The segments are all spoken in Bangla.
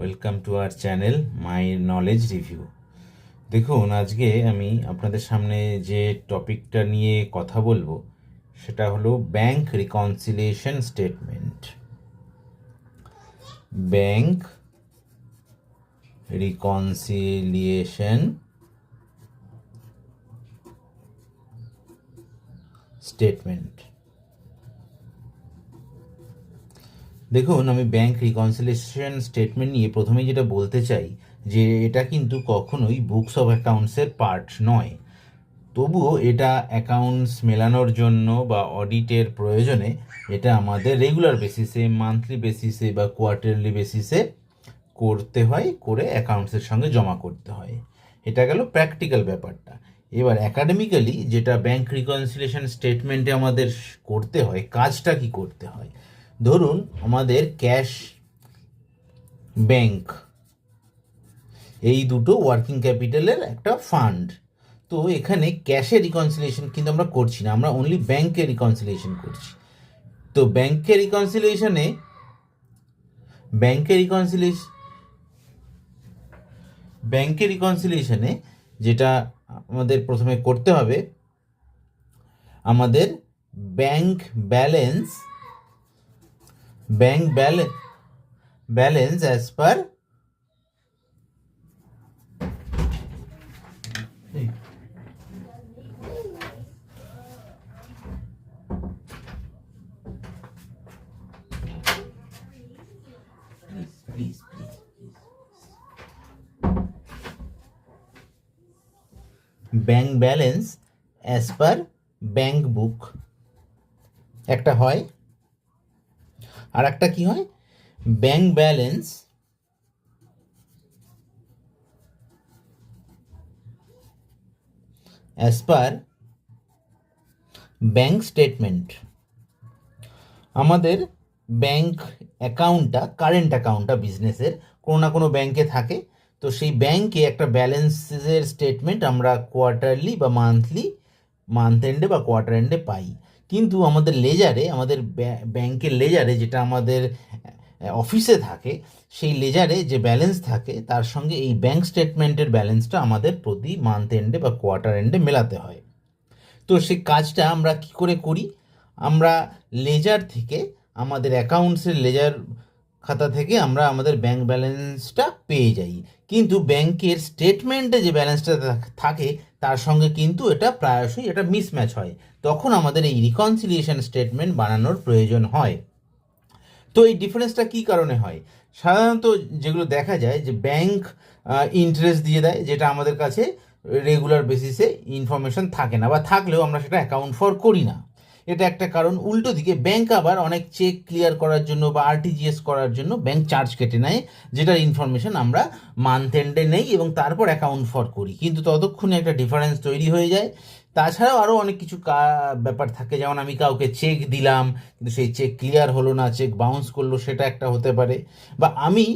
Welcome to our channel my knowledge review. দেখুন, আজকে আমি আপনাদের সামনে যে টপিকটা নিয়ে কথা বলবো সেটা হলো bank reconciliation statement. Bank reconciliation statement. দেখুন, আমি ব্যাংক রিকনসিলিয়েশন স্টেটমেন্ট নিয়ে প্রথমেই যেটা বলতে চাই যে এটা কিন্তু কখনোই বুকস অফ অ্যাকাউন্টসের পার্ট নয়। তবুও এটা অ্যাকাউন্টস মেলানোর জন্য বা অডিটের প্রয়োজনে এটা আমাদের রেগুলার বেসিসে, মান্থলি বেসিসে বা কোয়ার্টারলি বেসিসে করতে হয়, করে অ্যাকাউন্টসের সঙ্গে জমা করতে হয়। এটা গেল প্র্যাকটিক্যাল ব্যাপারটা। এবার অ্যাকাডেমিক্যালি যেটা ব্যাংক রিকনসিলিয়েশন স্টেটমেন্টে আমাদের করতে হয়, কাজটা কি করতে হয়। ধরুন, আমাদের ক্যাশ, ব্যাংক, এই দুটো ওয়ার্কিং ক্যাপিটালের একটা ফান্ড। তো এখানে ক্যাশের রিকনসিলিয়েশন কিন্তু আমরা করছি না, আমরা অনলি ব্যাংকের রিকনসিলিয়েশন করছি। তো ব্যাংকের রিকনসিলিয়েশনে যেটা আমাদের প্রথমে করতে হবে, আমাদের bank balance as per bank balance as per bank book একটা হয়, আর একটা কি হয়, bank balance as per bank statement. আমাদের ব্যাংক অ্যাকাউন্টটা, কারেন্ট অ্যাকাউন্টটা বিজনেসের কোনো না কোনো ব্যাংকে থাকে। তো সেই ব্যাংকে একটা ব্যালেন্সের স্টেটমেন্ট আমরা কোয়ার্টারলি বা মান্থ এন্ডে বা কোয়ার্টার এন্ডে পাই। কিন্তু আমাদের লেজারে, আমাদের ব্যাংকের লেজারে, যেটা আমাদের অফিসে থাকে, সেই লেজারে যে ব্যালেন্স থাকে তার সঙ্গে এই ব্যাংক স্টেটমেন্টের ব্যালেন্সটা আমাদের প্রতি মান্থ এন্ডে বা কোয়ার্টার এন্ডে মেলাতে হয়। তো সেই কাজটা আমরা কি করে করি, আমরা লেজার থেকে, আমাদের অ্যাকাউন্টসের লেজার খাতা থেকে আমরা আমাদের ব্যাংক ব্যালেন্সটা পেয়ে যাই। কিন্তু ব্যাংকের স্টেটমেন্টে যে ব্যালেন্সটা থাকে তার সঙ্গে কিন্তু এটা প্রায়শই এটা মিসম্যাচ হয়। তখন আমাদের এই রিকনসিলিয়েশন স্টেটমেন্ট বানানোর প্রয়োজন হয়। তো এই ডিফারেন্সটা কী কারণে হয়? সাধারণত যেগুলো দেখা যায় যে ব্যাংক ইন্টারেস্ট দিয়ে দেয়, যেটা আমাদের কাছে রেগুলার বেসিসে ইনফরমেশন থাকে না, বা থাকলেও আমরা সেটা অ্যাকাউন্ট ফর করি না। এটা একটা কারণ। উল্টো দিকে ব্যাংক আবার অনেক চেক ক্লিয়ার করার জন্য বা আরটিজিএস করার জন্য ব্যাংক চার্জ কেটে নেয়, যেটার ইনফরমেশন আমরা মান্থ এন্ডে নেই এবং তারপর অ্যাকাউন্ট ফর করি। কিন্তু ততক্ষণে একটা ডিফারেন্স তৈরি হয়ে যায়। তাছাড়াও আরও অনেক কিছু ব্যাপার থাকে, যেমন আমি কাউকে চেক দিলাম কিন্তু সেই চেক ক্লিয়ার হলো না, চেক বাউন্স করলো, সেটা একটা হতে পারে। বা আমি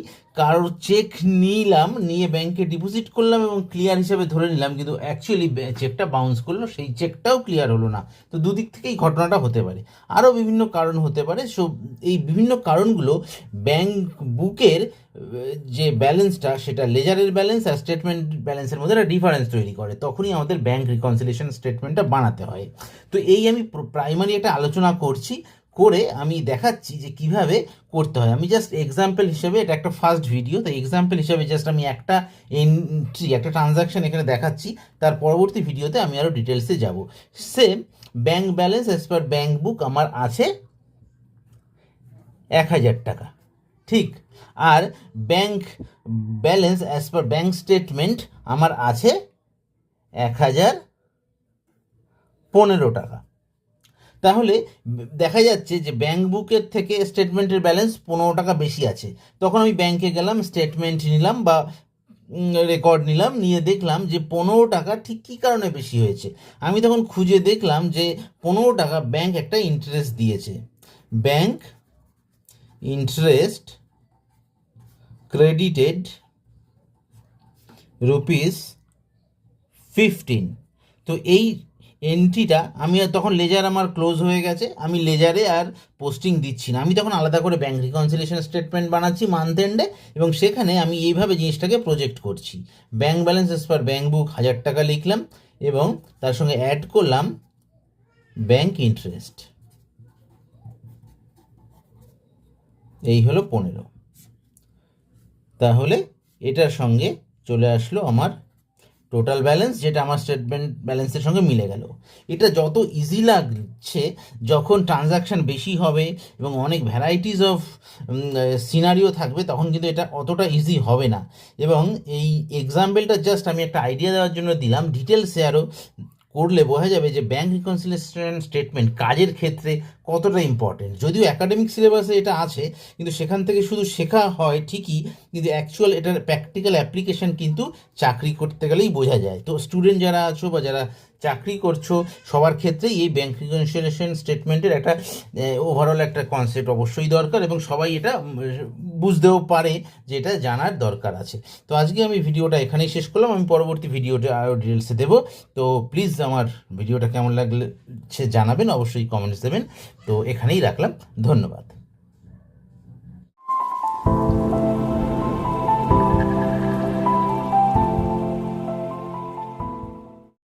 কারোর চেক নিলাম, নিয়ে ব্যাংকে ডিপোজিট করলাম এবং ক্লিয়ার হিসেবে ধরে নিলাম, কিন্তু অ্যাকচুয়ালি চেকটা বাউন্স করলো, সেই চেকটাও ক্লিয়ার হলো না। তো দুদিক থেকেই ঘটনাটা হতে পারে। আরও বিভিন্ন কারণ হতে পারে। সো এই বিভিন্ন কারণগুলো ব্যাংক বুকের যে ব্যালেন্সটা, সেটা লেজারের ব্যালেন্স আর স্টেটমেন্ট ব্যালেন্সের মধ্যে একটা ডিফারেন্স তৈরি করে। তখনই আমাদের ব্যাংক রিকনসিলিয়েশন স্টেটমেন্টটা বানাতে হয়। তো এই আমি প্রাইমারি একটা আলোচনা করছি, করে আমি দেখাচ্ছি যে কিভাবে করতে হয়। আমি জাস্ট এক্সাম্পল হিসেবে, এটা একটা ফার্স্ট ভিডিও, তো এক্সাম্পল হিসেবে জাস্ট আমি একটা এন্ট্রি, একটা ট্রানজাকশন এখানে দেখাচ্ছি। তার পরবর্তী ভিডিওতে আমি আরও ডিটেলসে যাব। Same bank balance as per bank book আমার আছে 1000 টাকা, ঠিক। আর bank balance as per bank statement আমার আছে 1015 টাকা। তাহলে দেখা যাচ্ছে যে ব্যাংক বুকের থেকে স্টেটমেন্টের ব্যালেন্স 15 টাকা বেশি আছে। তখন আমি ব্যাংকে গেলাম, স্টেটমেন্ট নিলাম বা রেকর্ড নিলাম, নিয়ে দেখলাম যে 15 টাকা ঠিক কী কারণে বেশি হয়েছে। আমি তখন খুঁজে দেখলাম যে 15 টাকা ব্যাংক একটা ইন্টারেস্ট দিয়েছে। Bank interest credited ₹15। তো এই এন্ট্রিটা আমি আর তখন লেজার আমার ক্লোজ হয়ে গেছে, আমি লেজারে আর পোস্টিং দিচ্ছি না, আমি তখন আলাদা করে ব্যাঙ্ক রিকনসিলিয়েশন স্টেটমেন্ট বানাচ্ছি মান্থ এন্ডে, এবং সেখানে আমি এইভাবে জিনিসটাকে প্রজেক্ট করছি। ব্যাঙ্ক ব্যালেন্স এস পার ব্যাঙ্ক বুক 1000 টাকা লিখলাম এবং তার সঙ্গে অ্যাড করলাম ব্যাঙ্ক ইন্টারেস্ট, এই হলো 15। তাহলে এটার সঙ্গে চলে আসলো আমার টোটাল ব্যালেন্স, যেটা আমার স্টেটমেন্ট ব্যালেন্সের সঙ্গে মিলে গেল। এটা যত ইজি লাগছে, যখন ট্রানজাকশান বেশি হবে এবং অনেক ভ্যারাইটিস অফ সিনারিও থাকবে, তখন কিন্তু এটা অতটা ইজি হবে না। এবং এই এক্সাম্পলটা জাস্ট আমি একটা আইডিয়া দেওয়ার জন্য দিলাম, ডিটেলসে আরও করলে বোঝা যাবে যে ব্যাঙ্ক রিকনসিলিয়েশন স্টেটমেন্ট কাজের ক্ষেত্রে কতটা ইম্পর্টেন্ট। যদিও একাডেমিক সিলেবাসে এটা আছে, কিন্তু সেখান থেকে শুধু শেখা হয় ঠিকই, কিন্তু অ্যাকচুয়াল এটার প্র্যাকটিক্যাল অ্যাপ্লিকেশন কিন্তু চাকরি করতে গেলেই বোঝা যায়। তো স্টুডেন্ট যারা আছো বা যারা চাকরি করছো, সবার ক্ষেত্রেই এই ব্যাঙ্ক রিকনসিলিয়েশন স্টেটমেন্টের একটা ওভারঅল একটা কনসেপ্ট অবশ্যই দরকার, এবং সবাই এটা বুঝতেও পারে যে এটা জানার দরকার আছে। তো আজকে আমি ভিডিওটা এখানেই শেষ করলাম, আমি পরবর্তী ভিডিওটা আরও ডিটেলসে দেবো। তো প্লিজ আমার ভিডিওটা কেমন লাগছে জানাবেন, অবশ্যই কমেন্টস দেবেন। তো এখানেই রাখলাম, ধন্যবাদ।